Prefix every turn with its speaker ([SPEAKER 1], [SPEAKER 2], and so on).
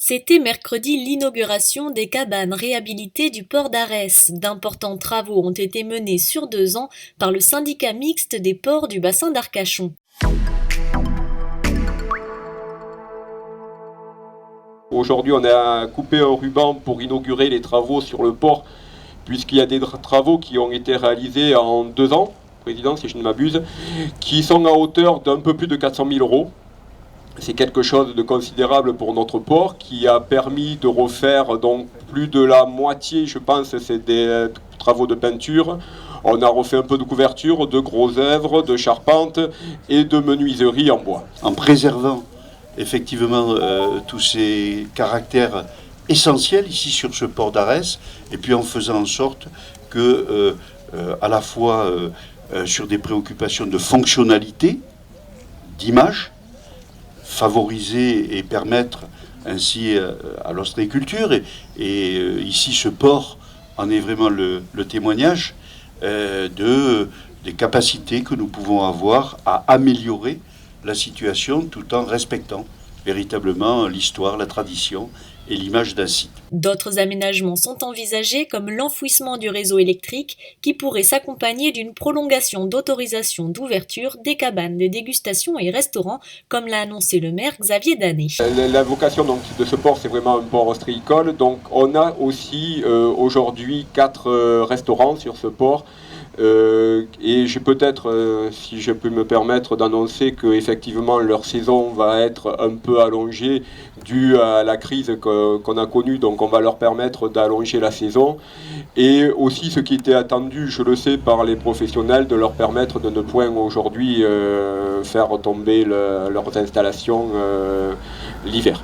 [SPEAKER 1] C'était mercredi l'inauguration des cabanes réhabilitées du port d'Arès. D'importants travaux ont été menés sur 2 ans par le syndicat mixte des ports du bassin d'Arcachon.
[SPEAKER 2] Aujourd'hui, on a coupé un ruban pour inaugurer les travaux sur le port, puisqu'il y a des travaux qui ont été réalisés en 2 ans, président, si je ne m'abuse, qui sont à hauteur d'un peu plus de 400 000 euros. C'est quelque chose de considérable pour notre port qui a permis de refaire donc plus de la moitié, je pense, c'est des travaux de peinture. On a refait un peu de couverture, de gros œuvres, de charpente et de menuiserie en bois.
[SPEAKER 3] En préservant effectivement tous ces caractères essentiels ici sur ce port d'Arès, et puis en faisant en sorte que à la fois sur des préoccupations de fonctionnalité, d'image, favoriser et permettre ainsi à l'ostréiculture, et ici ce port en est vraiment le témoignage des capacités que nous pouvons avoir à améliorer la situation tout en respectant véritablement l'histoire, la tradition et l'image d'un site.
[SPEAKER 1] D'autres aménagements sont envisagés comme l'enfouissement du réseau électrique qui pourrait s'accompagner d'une prolongation d'autorisation d'ouverture des cabanes de dégustation et restaurants comme l'a annoncé le maire Xavier Danet.
[SPEAKER 2] La vocation donc, de ce port, c'est vraiment un port ostréicole. Donc on a aussi aujourd'hui 4 restaurants sur ce port. Et j'ai peut-être, si je peux me permettre d'annoncer que effectivement leur saison va être un peu allongée due à la crise qu'on a connue, donc on va leur permettre d'allonger la saison. Et aussi ce qui était attendu, je le sais, par les professionnels, de leur permettre de ne point aujourd'hui faire tomber leurs installations l'hiver.